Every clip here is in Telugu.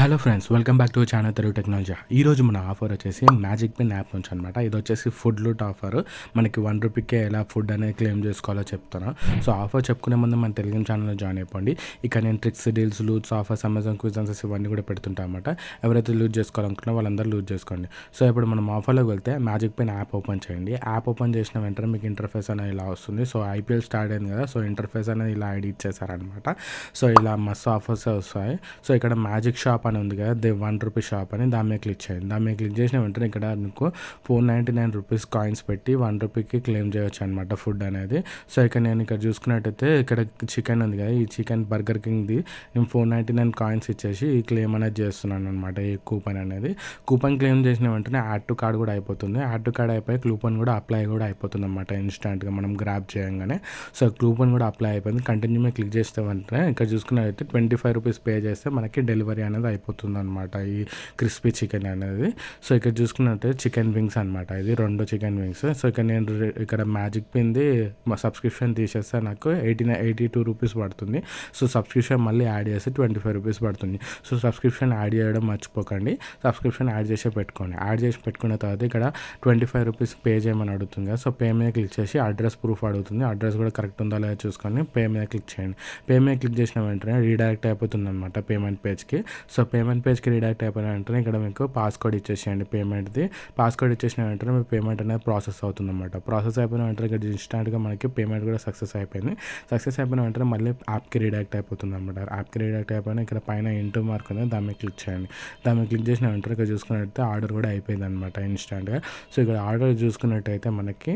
Hello friends, welcome back to channel Telugu technology. ఈరోజు మన ఆఫర్ వచ్చేసి మ్యాజిక్ పిన్ యాప్ నుంచి అనమాట. ఇది వచ్చేసి ఫుడ్ లూట్ ఆఫర్. మనకి ₹1కే ఎలా ఫుడ్ అనేది క్లెయిమ్ చేసుకోవాలో చెప్తాను. సో ఆఫర్ చెప్పుకునే ముందు మన తెలుగు ఛానల్లో జాయిన్ అయిపోండి. ఇక నేను tricks, deals, loots, offers, Amazon quizzes ఇవన్నీ కూడా పెడుతుంటాను అనమాట. ఎవరైతే లూట్ చేసుకోవాలనుకున్నా వాళ్ళందరూ లూట్ చేసుకోండి. సో ఇప్పుడు మనం ఆఫర్లోకి వెళ్తే మ్యాజిక్ పిన్ యాప్ ఓపెన్ చేయండి. యాప్ ఓపెన్ చేసిన వెంటనే మీకు ఇంటర్ఫేస్ అనేది ఇలా వస్తుంది. సో ఐపీఎల్ స్టార్ట్ అయింది కదా, సో ఇంటర్ఫేస్ అనేది ఇలా ఐడి ఇచ్చేసారనమాట. సో ఇలా మస్తు ఆఫర్స్ వస్తాయి. సో ఇక్కడ మ్యాజిక్ షాప్ అని ఉంది కదా, ₹1 షాప్ అని, దాని మీద క్లిక్ చేయండి. దాని మీద క్లిక్ చేసిన వెంటనే ఇక్కడ మీకు ₹499 కాయిన్స్ పెట్టి ₹1కి క్లెయిమ్ చేయొచ్చు అనమాట ఫుడ్ అనేది. సో ఇక్కడ నేను ఇక్కడ చూసుకున్నట్టయితే ఇక్కడ చికెన్ ఉంది కదా, ఈ చికెన్ బర్గర్ కింగ్ది నేను $499 కాయిన్స్ ఇచ్చేసి ఈ క్లెయిమ్ అనేది చేస్తున్నాను అనమాట. ఈ కూపన్ అనేది కూపన్ క్లెయిమ్ చేసిన వెంటనే యాడ్ టు కార్డ్ కూడా అయిపోతుంది. యాడ్ టు కార్డ్ అయిపోయి కూపన్ కూడా అప్లై కూడా అయిపోతుంది అనమాట ఇన్స్టాంట్గా మనం గ్రాప్ చేయగానే. సో కూపన్ కూడా అప్లై అయిపోయింది. కంటిన్యూ మీద క్లిక్ చేస్తే వెంటనే ఇక్కడ చూసుకున్నట్టయితే ₹25 పే చేస్తే మనకి డెలివరీ అనేది అయిపోతుంది అనమాట ఈ క్రిస్పీ చికెన్ అనేది. సో ఇక్కడ చూసుకున్నట్టయితే చికెన్ వింగ్స్ అనమాట, ఇది 2 చికెన్ వింగ్స్. సో ఇక్కడ నేను ఇక్కడ మ్యాజిక్ పిన్ది మా సబ్స్క్రిప్షన్ తీసేస్తే నాకు ₹82 పడుతుంది. సో సబ్స్క్రిప్షన్ మళ్ళీ యాడ్ చేస్తే ₹25 పడుతుంది. సో సబ్స్క్రిప్షన్ యాడ్ చేయడం మర్చిపోకండి. సబ్స్క్రిప్షన్ యాడ్ చేసి పెట్టుకోండి. యాడ్ చేసి పెట్టుకున్న తర్వాత ఇక్కడ ₹25 పే చేయమని అడుగుతుంది కదా, సో పే మీద క్లిక్ చేసి అడ్రస్ ప్రూఫ్ అడుగుతుంది. అడ్రస్ కూడా కరెక్ట్ ఉందా లేదా చూసుకొని పే మీద క్లిక్ చేయండి. పే మీద క్లిక్ చేసిన వెంటనే రీడైరెక్ట్ అయిపోతుంది అనమాట పేమెంట్ పేజ్కి. సో పేమెంట్ పేజ్కి రీడైరెక్ట్ అయిపోయిన వెంటనే ఇక్కడ మీకు పాస్వర్డ్ ఇచ్చేసేయండి పేమెంట్ది. పాస్వర్డ్ ఇచ్చేసిన వెంటనే మీ పేమెంట్ అనేది ప్రాసెస్ అవుతుంది అనమాట. ప్రాసెస్ అయిపోయిన వెంటనే ఇక్కడ ఇన్స్టాంట్గా మనకి పేమెంట్ కూడా సక్సెస్ అయిపోయింది. సక్సెస్ అయిపోయిన వెంటనే మళ్ళీ యాప్కి రీడైరెక్ట్ అయిపోతుంది అనమాట. యాప్కి రీడైరెక్ట్ అయిపోయిన ఇక్కడ పైన ఇంటూ మార్క్ ఉంది, దాని మీద క్లిక్ చేయండి. దాని మీద క్లిక్ చేసిన వెంటనే ఇక్కడ చూసుకున్నట్టయితే ఆర్డర్ కూడా అయిపోయింది అనమాట ఇన్స్టాంట్గా. సో ఇక్కడ ఆర్డర్ చూసుకున్నట్టయితే మనకి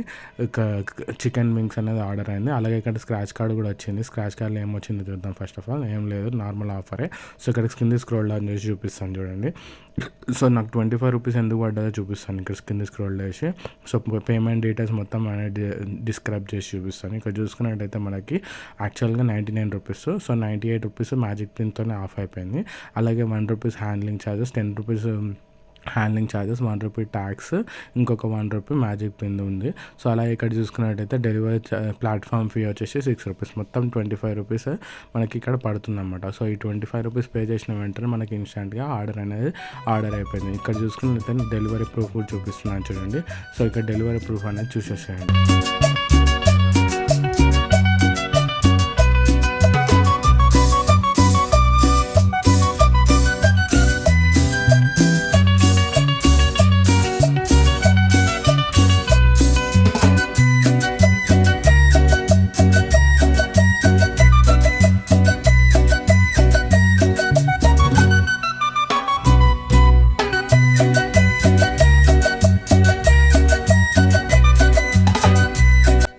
చికెన్ వింగ్స్ అనేది ఆర్డర్ అయింది. అలాగే ఇక్కడ స్క్రాచ్ కార్డ్ కూడా వచ్చింది. స్క్రాచ్ కార్డ్లో ఏం వచ్చిందో చూద్దాం. ఫస్ట్ ఆఫ్ ఆల్ ఏం లేదు, నార్మల్ ఆఫరే. సో ఇక్కడ కింద స్క్రోల్ డౌన్ చేసి చూపిస్తాను చూడండి. సో నాకు ₹25 ఎందుకు పడ్డదో చూపిస్తాను. ఇక్కడ కింద స్క్రోల్ చేసి సో పేమెంట్ డీటెయిల్స్ మొత్తం అనేది డిస్క్రైబ్ చేసి చూపిస్తాను. ఇక్కడ చూసుకున్నట్టయితే మనకి యాక్చువల్గా ₹99, సో ₹98 మ్యాజిక్ పిన్తోనే ఆఫ్ అయిపోయింది. అలాగే ₹1 handling charges, ₹10 handling charges, ₹1 tax, ఇంకొక ₹1 మ్యాజిక్ పిన్ ఉంది. సో అలా ఇక్కడ చూసుకున్నట్టయితే డెలివరీ ప్లాట్ఫామ్ ఫీ వచ్చేసి ₹6, మొత్తం ₹25 మనకి ఇక్కడ పడుతుంది అనమాట. సో ఈ ₹25 పే చేసిన వెంటనే మనకి ఇన్స్టెంట్గా ఆర్డర్ అనేది ఆర్డర్ అయిపోయింది. ఇక్కడ చూసుకున్నట్టయితే డెలివరీ ప్రూఫ్ కూడా చూపిస్తున్నాను చూడండి. సో ఇక్కడ డెలివరీ ప్రూఫ్ అనేది చూసేసేయండి.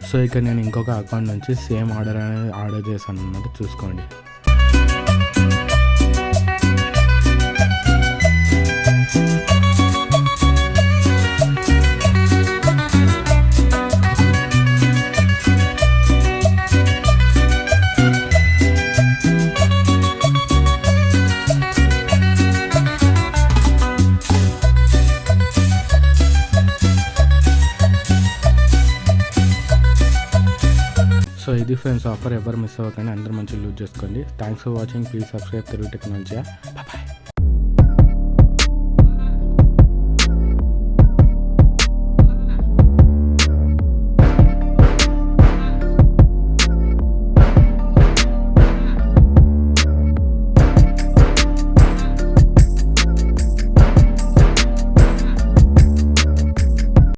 సో ఇక్కడ నేను ఇంకొక అకౌంట్ నుంచి సేమ్ ఆర్డర్ అనేది ఆర్డర్ చేశాను అనమాట, చూసుకోండి. సో ఇది ఫ్రెండ్స్ ఆఫర్, ఎవరు మిస్ అవ్వకండి, అందరూ మంచిగా యూజ్ చేసుకోండి. Thanks for watching. Please subscribe Telugu technology. Bye.